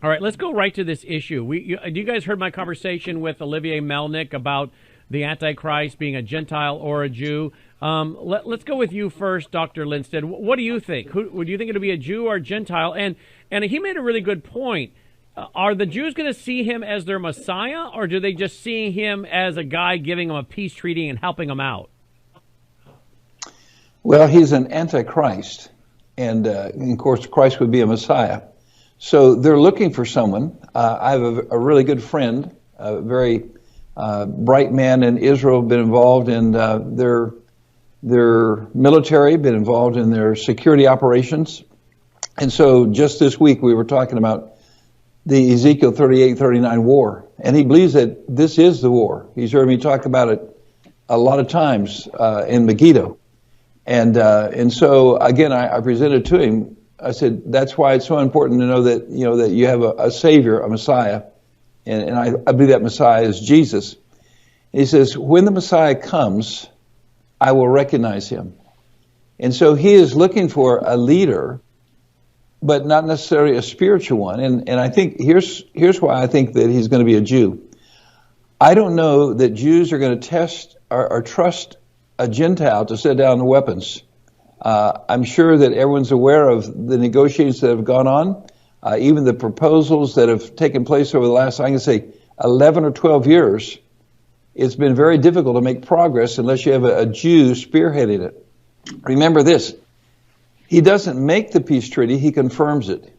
All right, let's go right to this issue. You guys heard my conversation with Olivier Melnick about the Antichrist being a Gentile or a Jew. Let's go with you first, Dr. Lindstedt. What do you think? Would you think it would be a Jew or a Gentile? And he made a really good point. Are the Jews going to see him as their Messiah, or do they just see him as a guy giving them a peace treaty and helping them out? Well, he's an Antichrist, and of course, Christ would be a Messiah. So they're looking for someone. I have a really good friend, a very bright man in Israel, been involved in their military, been involved in their security operations. And so just this week we were talking about the Ezekiel 38-39 war. And he believes that this is the war. He's heard me talk about it a lot of times in Megiddo. And so again, I presented to him. I said, that's why it's so important to know that, that you have a Savior, a Messiah. And I believe that Messiah is Jesus. And he says, when the Messiah comes, I will recognize him. And so he is looking for a leader, but not necessarily a spiritual one. And I think here's why I think that he's going to be a Jew. I don't know that Jews are going to test or trust a Gentile to set down the weapons. I'm sure that everyone's aware of the negotiations that have gone on, even the proposals that have taken place over the last, I can say, 11 or 12 years. It's been very difficult to make progress unless you have a Jew spearheading it. Remember this, he doesn't make the peace treaty, he confirms it.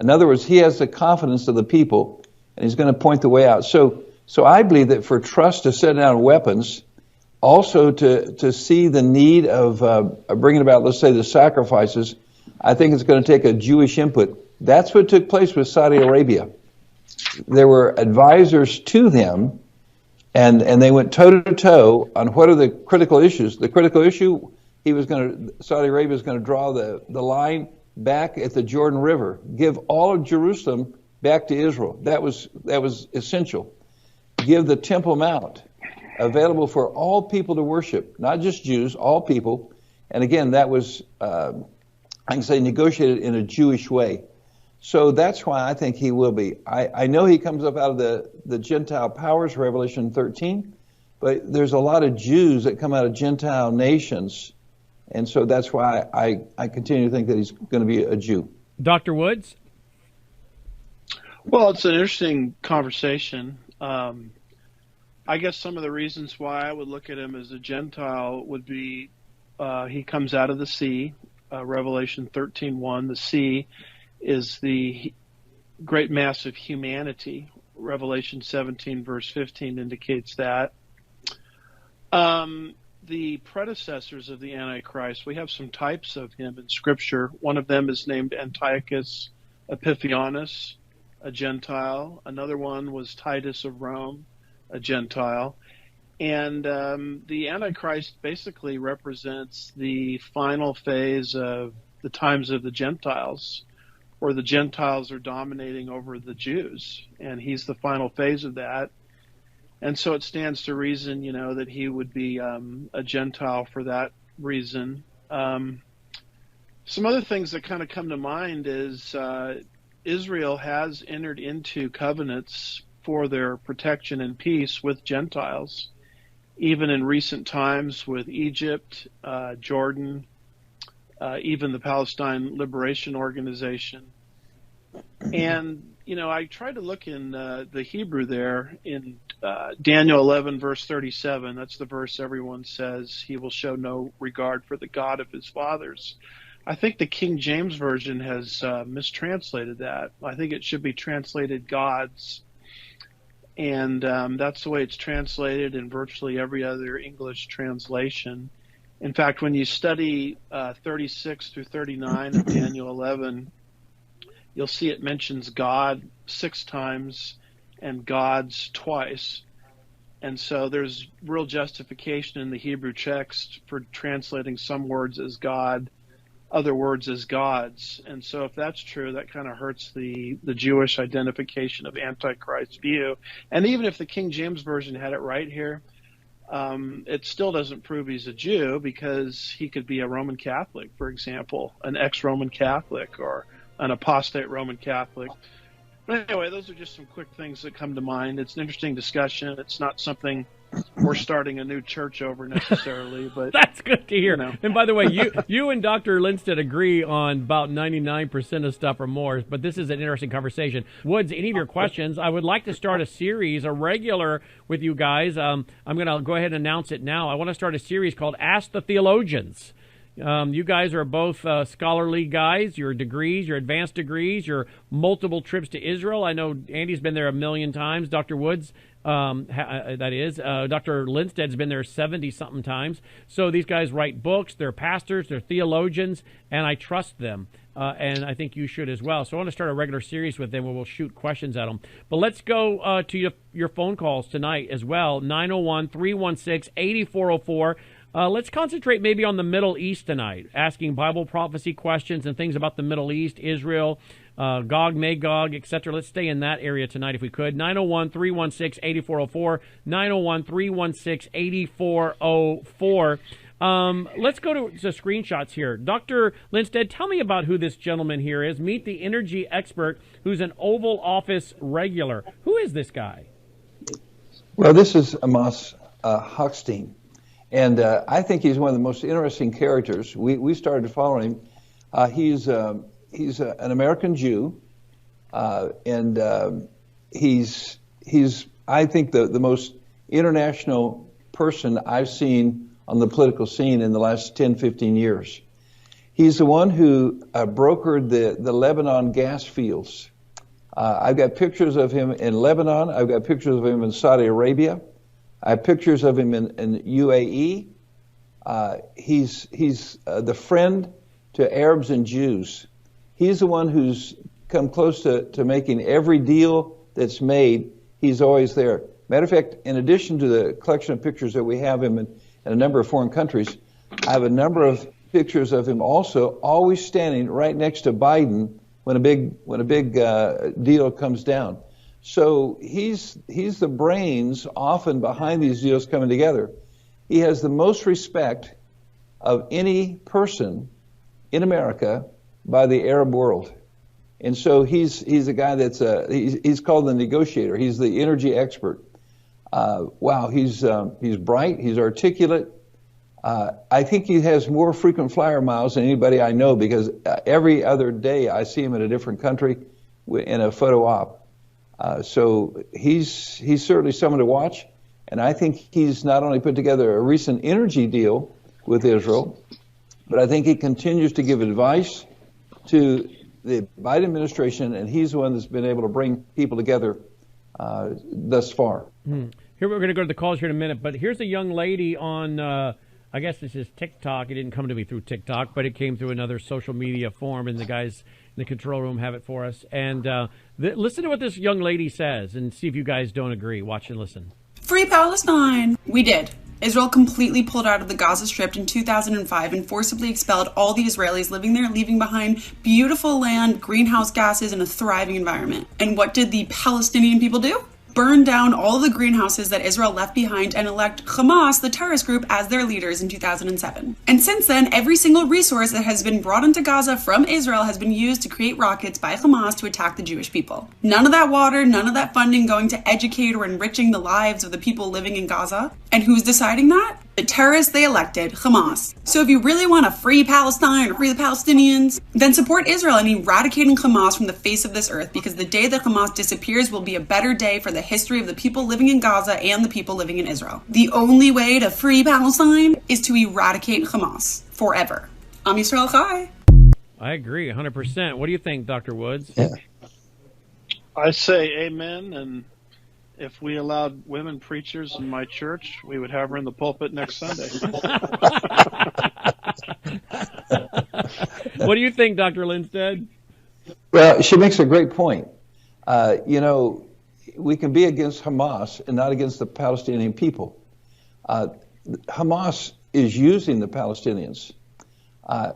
In other words, he has the confidence of the people, and he's going to point the way out. So I believe that for trust to set down weapons, also to see the need of bringing about, let's say, the sacrifices, I think it's going to take a Jewish input. That's what took place with Saudi Arabia. There were advisors to them, and they went toe-to-toe on what are the critical issues. The critical issue, Saudi Arabia was going to draw the line back at the Jordan River, give all of Jerusalem back to Israel. That was essential. Give the Temple Mount available for all people to worship, not just Jews, all people. And again, that was, I can say, negotiated in a Jewish way. So that's why I think he will be. I know he comes up out of the Gentile powers, Revelation 13, but there's a lot of Jews that come out of Gentile nations. And so that's why I continue to think that he's going to be a Jew. Dr. Woods? Well, it's an interesting conversation. I guess some of the reasons why I would look at him as a Gentile would be he comes out of the sea, Revelation 13:1. The sea is the great mass of humanity. Revelation 17, verse 15 indicates that. The predecessors of the Antichrist, we have some types of him in Scripture. One of them is named Antiochus Epiphanes, a Gentile. Another one was Titus of Rome, a Gentile. And the Antichrist basically represents the final phase of the times of the Gentiles, where the Gentiles are dominating over the Jews. And he's the final phase of that. And so it stands to reason, that he would be a Gentile for that reason. Some other things that kind of come to mind is Israel has entered into covenants for their protection and peace with Gentiles, even in recent times with Egypt, Jordan, even the Palestine Liberation Organization. And, I tried to look in the Hebrew there in Daniel 11, verse 37. That's the verse everyone says he will show no regard for the God of his fathers. I think the King James Version has mistranslated that. I think it should be translated gods. And that's the way it's translated in virtually every other English translation. In fact, when you study 36 through 39 of Daniel 11, you'll see it mentions God 6 times and gods twice. And so there's real justification in the Hebrew text for translating some words as God, other words as gods. And so if that's true, that kind of hurts the Jewish identification of Antichrist's view. And even if the King James Version had it right here, it still doesn't prove he's a Jew, because he could be a Roman Catholic, for example, an ex-Roman Catholic or an apostate Roman Catholic. But anyway, those are just some quick things that come to mind. It's an interesting discussion. It's not something we're starting a new church over necessarily, but that's good to hear. You know. And by the way, you and Dr. Lindstedt agree on about 99% of stuff or more, but this is an interesting conversation. Woods, any of your questions? I would like to start a series, a regular with you guys. I'm going to go ahead and announce it now. I want to start a series called Ask the Theologians. You guys are both scholarly guys, your degrees, your advanced degrees, your multiple trips to Israel. I know Andy's been there 1 million times. Dr. Woods, that is. Dr. Lindstedt's been there 70-something times. So these guys write books. They're pastors. They're theologians, and I trust them. And I think you should as well. So I want to start a regular series with them where we'll shoot questions at them. But let's go to your phone calls tonight as well, 901-316-8404. Let's concentrate maybe on the Middle East tonight, asking Bible prophecy questions and things about the Middle East, Israel, Gog, Magog, etc. Let's stay in that area tonight if we could. 901-316-8404, 901-316-8404. Let's go to screenshots here. Dr. Lindstedt, tell me about who this gentleman here is. Meet the energy expert who's an Oval Office regular. Who is this guy? Well, this is Amos Hochstein. And I think he's one of the most interesting characters. We started following him. He's an American Jew, and he's I think the most international person I've seen on the political scene in the last 10, 15 years. He's the one who brokered the Lebanon gas fields. I've got pictures of him in Lebanon. I've got pictures of him in Saudi Arabia. I have pictures of him in UAE. He's the friend to Arabs and Jews. He's the one who's come close to making every deal that's made. He's always there. Matter of fact, in addition to the collection of pictures that we have him in a number of foreign countries, I have a number of pictures of him also always standing right next to Biden when a big deal comes down. So he's the brains often behind these deals coming together. He has the most respect of any person in America by the Arab world. And so he's a guy that's he's called the negotiator. He's the energy expert. Wow, he's bright, he's articulate. I think he has more frequent flyer miles than anybody I know because every other day I see him in a different country in a photo op. So he's certainly someone to watch, and I think he's not only put together a recent energy deal with Israel, but I think he continues to give advice to the Biden administration, and he's the one that's been able to bring people together thus far. Here we're going to go to the calls here in a minute, but here's a young lady on, I guess this is TikTok. It didn't come to me through TikTok, but it came through another social media form, and the guys in the control room have it for us. And listen to what this young lady says and see if you guys don't agree. Watch and listen. Free Palestine! We did. Israel completely pulled out of the Gaza Strip in 2005 and forcibly expelled all the Israelis living there, leaving behind beautiful land, greenhouse gases, and a thriving environment. And what did the Palestinian people do? Burn down all of the greenhouses that Israel left behind and elect Hamas, the terrorist group, as their leaders in 2007. And since then, every single resource that has been brought into Gaza from Israel has been used to create rockets by Hamas to attack the Jewish people. None of that water, none of that funding going to educate or enriching the lives of the people living in Gaza. And who's deciding that? The terrorists they elected, Hamas. So if you really want to free Palestine or free the Palestinians, then support Israel in eradicating Hamas from the face of this earth, because the day that Hamas disappears will be a better day for the history of the people living in Gaza and the people living in Israel. The only way to free Palestine is to eradicate Hamas forever. Am Yisrael Chai. I agree 100%. What do you think, Dr. Woods? Yeah. I say amen, and if we allowed women preachers in my church, we would have her in the pulpit next Sunday. What do you think, Dr. Lindstedt? Well, she makes a great point. We can be against Hamas and not against the Palestinian people. Hamas is using the Palestinians.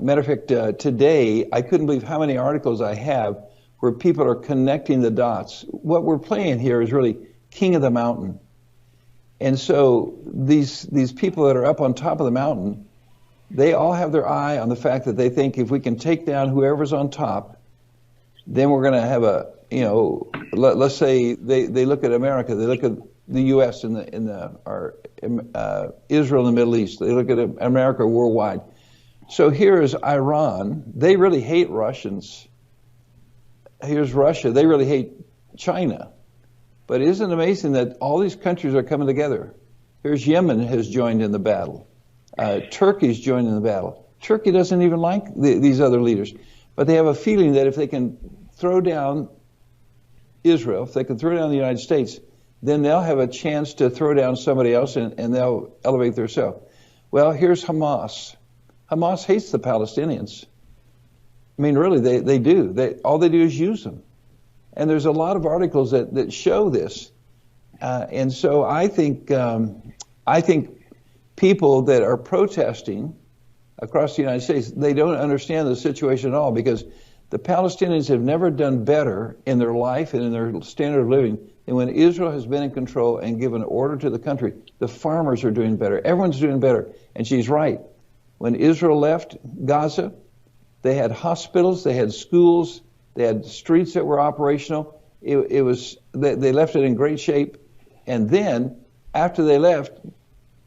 Matter of fact, today, I couldn't believe how many articles I have where people are connecting the dots. What we're playing here is really king of the mountain. And so these people that are up on top of the mountain, they all have their eye on the fact that they think if we can take down whoever's on top, then we're going to have an let's say they look at America, they look at the U.S. or Israel in the Middle East, they look at America worldwide. So here is Iran. They really hate Russians. Here's Russia. They really hate China. But isn't it amazing that all these countries are coming together? Here's Yemen has joined in the battle. Turkey's joined in the battle. Turkey doesn't even like these other leaders. But they have a feeling that if they can throw down Israel, if they can throw down the United States, then they'll have a chance to throw down somebody else and they'll elevate themselves. Well, here's Hamas. Hamas hates the Palestinians. I mean, really, they do. All they do is use them. And there's a lot of articles that show this. And so I think people that are protesting across the United States, they don't understand the situation at all, because the Palestinians have never done better in their life and in their standard of living than when Israel has been in control and given order to the country. The farmers are doing better. Everyone's doing better. And she's right. When Israel left Gaza, they had hospitals, they had schools, they had streets that were operational. They left it in great shape. And then, after they left,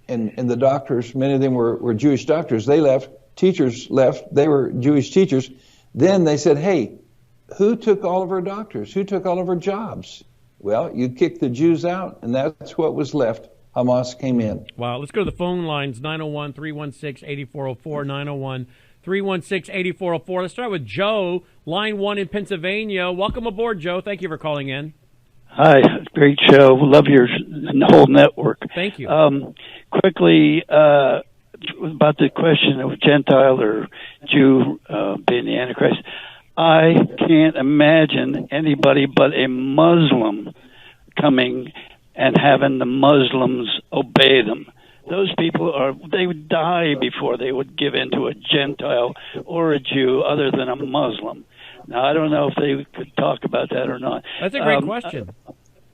and the doctors, many of them were Jewish doctors, they left, teachers left, they were Jewish teachers. Then they said, hey, who took all of our doctors? Who took all of our jobs? Well, you kicked the Jews out, and that's what was left. Hamas came in. Wow. Let's go to the phone lines, 901-316-8404, 901-316-8404. Let's start with Joe, line 1 in Pennsylvania. Welcome aboard, Joe. Thank you for calling in. Hi, great show. Love your whole network. Thank you. Quickly, about the question of Gentile or Jew being the Antichrist, I can't imagine anybody but a Muslim coming and having the Muslims obey them. Those people they would die before they would give in to a Gentile or a Jew other than a Muslim. Now, I don't know if they could talk about that or not. That's a great question.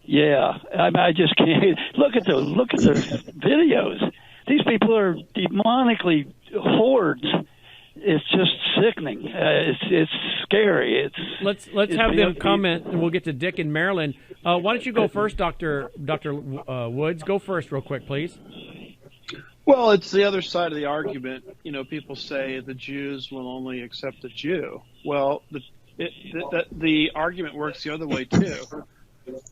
Yeah, I just can't. Look at the videos. These people are demonically hordes. It's just sickening. It's scary. Let's have them comment, and we'll get to Dick in Maryland. Why don't you go first, Dr. Woods? Go first, real quick, please. Well, it's the other side of the argument. People say the Jews will only accept a Jew. Well, the argument works the other way too.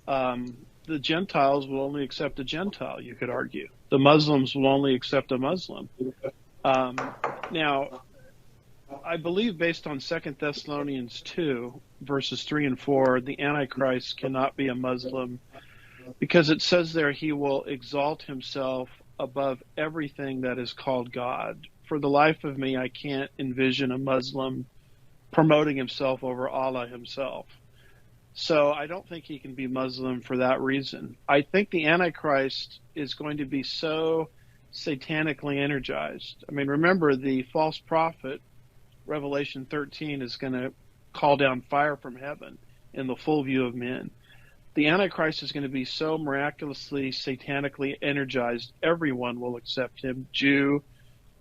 The Gentiles will only accept a Gentile, you could argue. The Muslims will only accept a Muslim. Now, I believe based on 2 Thessalonians 2, verses 3 and 4, the Antichrist cannot be a Muslim because it says there he will exalt himself above everything that is called God. For the life of me, I can't envision a Muslim promoting himself over Allah himself. So I don't think he can be Muslim for that reason. I think the Antichrist is going to be so satanically energized. I mean, remember, the false prophet, Revelation 13, is going to call down fire from heaven in the full view of men. The Antichrist is going to be so miraculously, satanically energized, everyone will accept him, Jew,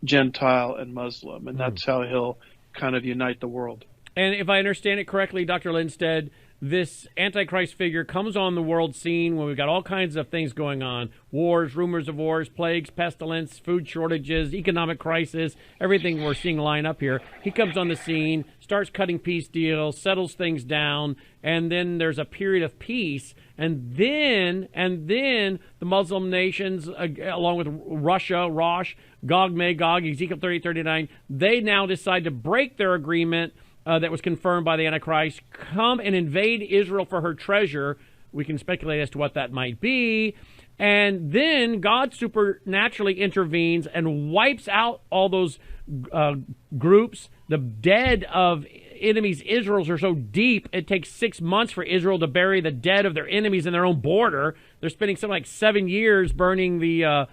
Gentile, and Muslim. And that's how he'll kind of unite the world. And if I understand it correctly, Dr. Lindstedt, this Antichrist figure comes on the world scene when we've got all kinds of things going on: wars, rumors of wars, plagues, pestilence, food shortages, economic crisis, everything we're seeing line up here. He comes on the scene, starts cutting peace deals, settles things down, and then there's a period of peace. And then the Muslim nations, along with Russia, Rosh, Gog, Magog, Ezekiel 38:39, they now decide to break their agreement that was confirmed by the Antichrist, come and invade Israel for her treasure. We can speculate as to what that might be. And then God supernaturally intervenes and wipes out all those groups. The dead of enemies' Israel's are so deep, it takes 6 months for Israel to bury the dead of their enemies in their own border. They're spending something like 7 years burning the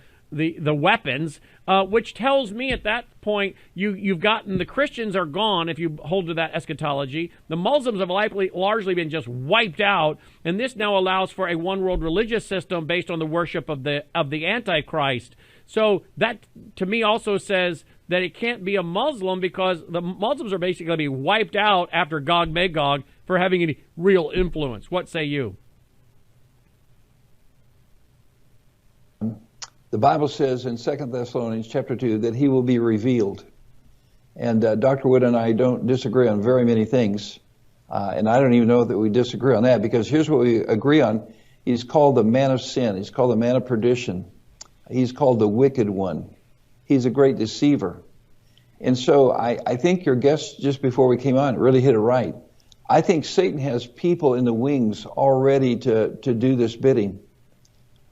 weapons, which tells me at that point you've gotten the Christians are gone if you hold to that eschatology. The Muslims have largely been just wiped out, and this now allows for a one world religious system based on the worship of the Antichrist. So that to me also says that it can't be a Muslim, because the Muslims are basically going to be wiped out after Gog Magog for having any real influence. What say you? The Bible says in 2 Thessalonians chapter 2 that he will be revealed. And Dr. Wood and I don't disagree on very many things. And I don't even know that we disagree on that, because here's what we agree on. He's called the man of sin. He's called the man of perdition. He's called the wicked one. He's a great deceiver. And so I think your guest just before we came on really hit it right. I think Satan has people in the wings already to do this bidding.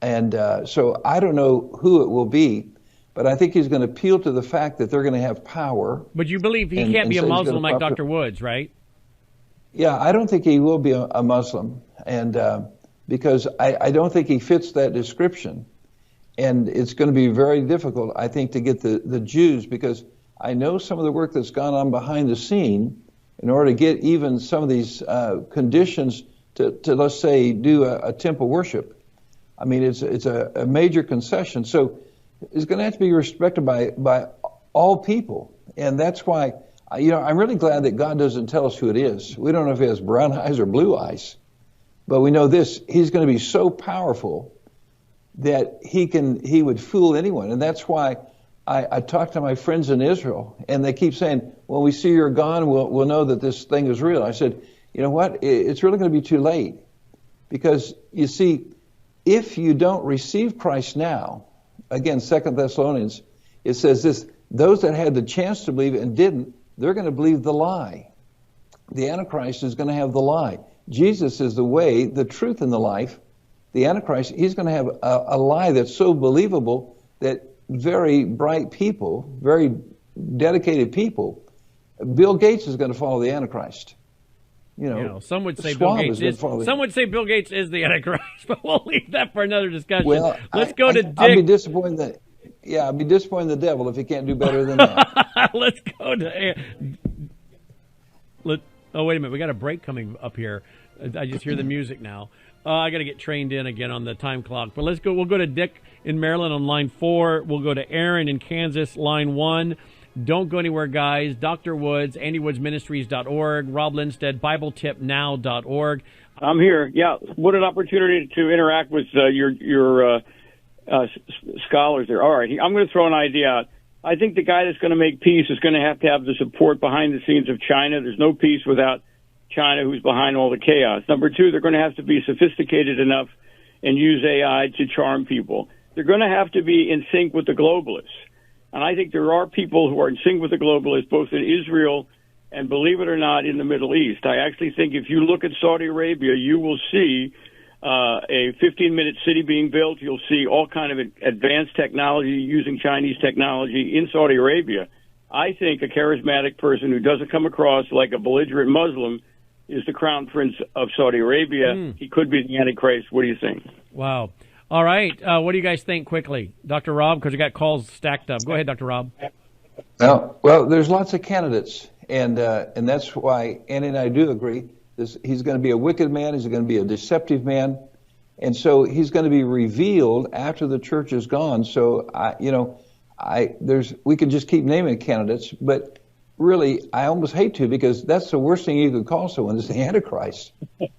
And so I don't know who it will be, but I think he's going to appeal to the fact that they're going to have power. But you believe he can't be a Muslim like Dr. Woods, right? Yeah, I don't think he will be a Muslim, and because I don't think he fits that description. And it's going to be very difficult, I think, to get the Jews, because I know some of the work that's gone on behind the scene in order to get even some of these conditions to let's say, do a temple worship. I mean, it's a major concession. So it's going to have to be respected by all people. And that's why, I'm really glad that God doesn't tell us who it is. We don't know if he has brown eyes or blue eyes. But we know this, he's going to be so powerful that he would fool anyone. And that's why I talk to my friends in Israel, and they keep saying, when we see you're gone, we'll know that this thing is real. I said, you know what? It's really going to be too late. Because, you see, if you don't receive Christ now, again, 2 Thessalonians, it says this, those that had the chance to believe and didn't, they're going to believe the lie. The Antichrist is going to have the lie. Jesus is the way, the truth, and the life. The Antichrist, he's going to have a lie that's so believable that very bright people, very dedicated people, Bill Gates is going to follow the Antichrist. Some would say Bill Gates is. Some would say Bill Gates is the Antichrist, but we'll leave that for another discussion. Well, let's go to Dick. I'd be disappointed that. Yeah, I'd be disappointed in the devil if he can't do better than that. Let's go to. Oh, wait a minute. We got a break coming up here. I just hear the music now. I got to get trained in again on the time clock. But let's go. We'll go to Dick in Maryland on line 4. We'll go to Aaron in Kansas, line 1. Don't go anywhere, guys. Dr. Woods, AndyWoodsMinistries.org, Rob Lindstead, BibleTipNow.org. I'm here. Yeah, what an opportunity to interact with your scholars there. All right, I'm going to throw an idea out. I think the guy that's going to make peace is going to have the support behind the scenes of China. There's no peace without China, who's behind all the chaos. Number 2, they're going to have to be sophisticated enough and use AI to charm people. They're going to have to be in sync with the globalists. And I think there are people who are in sync with the globalists, both in Israel and, believe it or not, in the Middle East. I actually think if you look at Saudi Arabia, you will see a 15-minute city being built. You'll see all kind of advanced technology using Chinese technology in Saudi Arabia. I think a charismatic person who doesn't come across like a belligerent Muslim is the crown prince of Saudi Arabia. He could be the Antichrist. What do you think? Wow. All right. What do you guys think quickly? Dr. Rob, because we got calls stacked up. Go ahead, Dr. Rob. Well, there's lots of candidates, and that's why Andy and I do agree. He's going to be a wicked man. He's going to be a deceptive man. And so he's going to be revealed after the church is gone. So, we could just keep naming candidates, but really, I almost hate to, because that's the worst thing you could call someone is the Antichrist.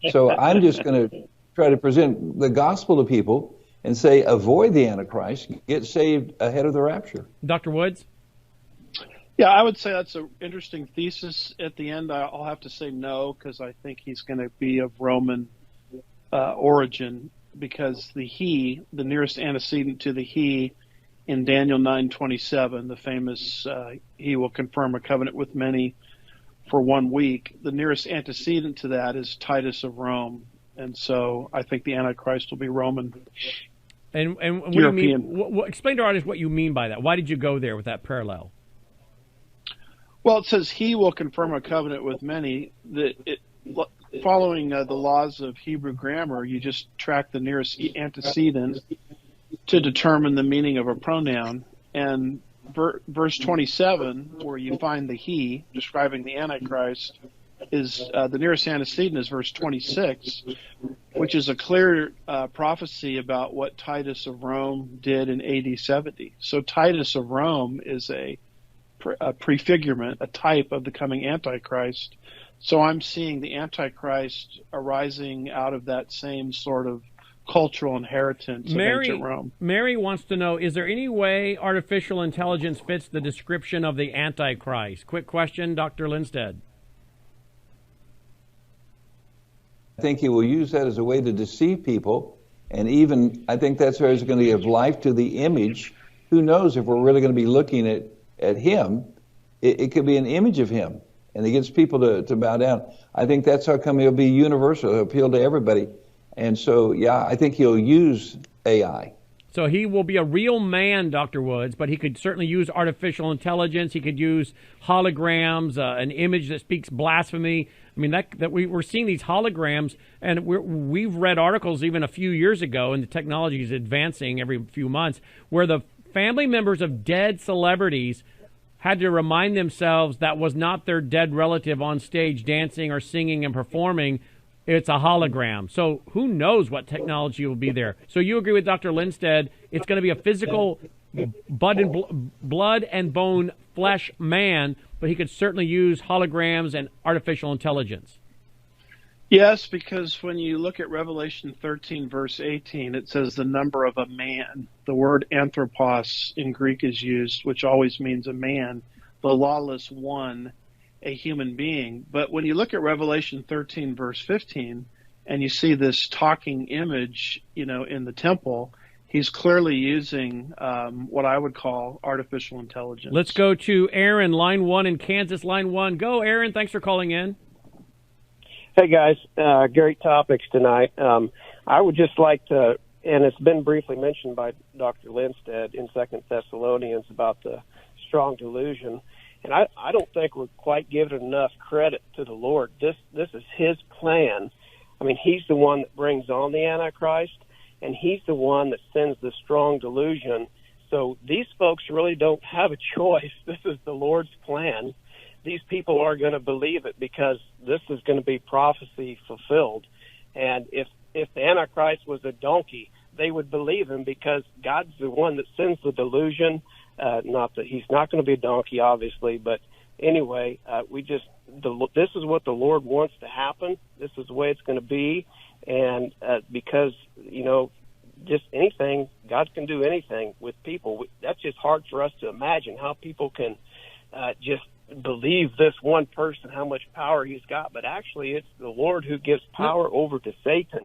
So I'm just going to try to present the gospel to people and say, avoid the Antichrist, get saved ahead of the rapture. Dr. Woods? Yeah, I would say that's an interesting thesis. At the end, I'll have to say no, because I think he's going to be of Roman origin, because the nearest antecedent to the he in Daniel 9:27, the famous he will confirm a covenant with many for 1 week, the nearest antecedent to that is Titus of Rome. And so I think the Antichrist will be Roman. And what do you mean? Explain to our audience what you mean by that. Why did you go there with that parallel? Well, it says he will confirm a covenant with many. Following the laws of Hebrew grammar, you just track the nearest antecedent to determine the meaning of a pronoun. And verse 27, where you find the he describing the Antichrist, is the nearest antecedent is verse 26, which is a clear prophecy about what Titus of Rome did in AD 70. So Titus of Rome is a prefigurement, a type of the coming Antichrist. So I'm seeing the Antichrist arising out of that same sort of cultural inheritance of ancient Rome. Mary wants to know, is there any way artificial intelligence fits the description of the Antichrist? Quick question, Dr. Lindstedt. I think he will use that as a way to deceive people. And even, I think that's where he's going to give life to the image. Who knows if we're really going to be looking at him? It could be an image of him. And he gets people to bow down. I think that's how come he'll be universal. He'll appeal to everybody. And so, yeah, I think he'll use AI. So he will be a real man, Dr. Woods, but he could certainly use artificial intelligence. He could use holograms, an image that speaks blasphemy. I mean, that we're seeing these holograms, and we've read articles even a few years ago, and the technology is advancing every few months, where the family members of dead celebrities had to remind themselves that was not their dead relative on stage dancing or singing and performing. It's a hologram. So who knows what technology will be there. So you agree with Dr. Lindstedt, it's going to be a physical blood and bone flesh man, but he could certainly use holograms and artificial intelligence. Yes, because when you look at Revelation 13, verse 18, it says the number of a man. The word anthropos in Greek is used, which always means a man, the lawless one, a human being. But when you look at Revelation 13, verse 15, and you see this talking image, in the temple, he's clearly using what I would call artificial intelligence. Let's go to Aaron, line 1 in Kansas, line 1. Go, Aaron. Thanks for calling in. Hey, guys. Great topics tonight. I would just like to, and it's been briefly mentioned by Dr. Lindstedt in 2 Thessalonians about the strong delusion. And I don't think we're quite giving enough credit to the Lord. This is his plan. I mean, he's the one that brings on the Antichrist, and he's the one that sends the strong delusion. So these folks really don't have a choice. This is the Lord's plan. These people are going to believe it because this is going to be prophecy fulfilled. And if the Antichrist was a donkey, they would believe him because God's the one that sends the delusion. Not that he's not going to be a donkey, obviously, but anyway, this is what the Lord wants to happen. This is the way it's going to be. And because, just anything, God can do anything with people. That's just hard for us to imagine how people can just believe this one person, how much power he's got. But actually, it's the Lord who gives power over to Satan.